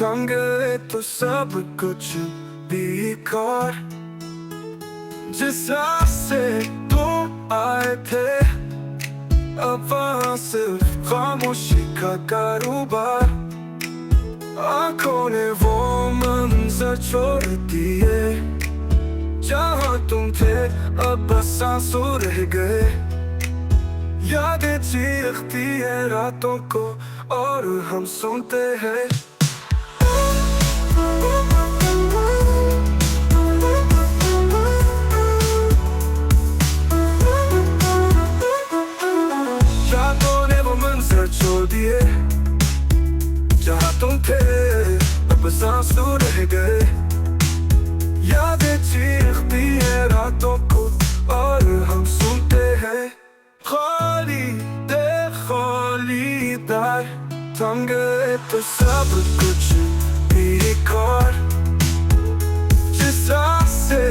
थम गए तो सब कुछ बेकार। जिस राह से तुम आए थे अब वहाँ सिर्फ खामोशी का कारोबार। आंखों ने वो मंजर छोड़ दिए जहाँ तुम थे, अब बस आंसू रह गए। यादें चीखती है रातों को और हम सुनते हैं। रातों ने वो मंजर छोड़ दिए जहाँ तुम थे, अब बस आंसू रह गए। यादें चीखती है रातों को और हम सुनते हैं। खाली दे खाली दार, थम गए तो सब कुछ बेकार। जिस राह से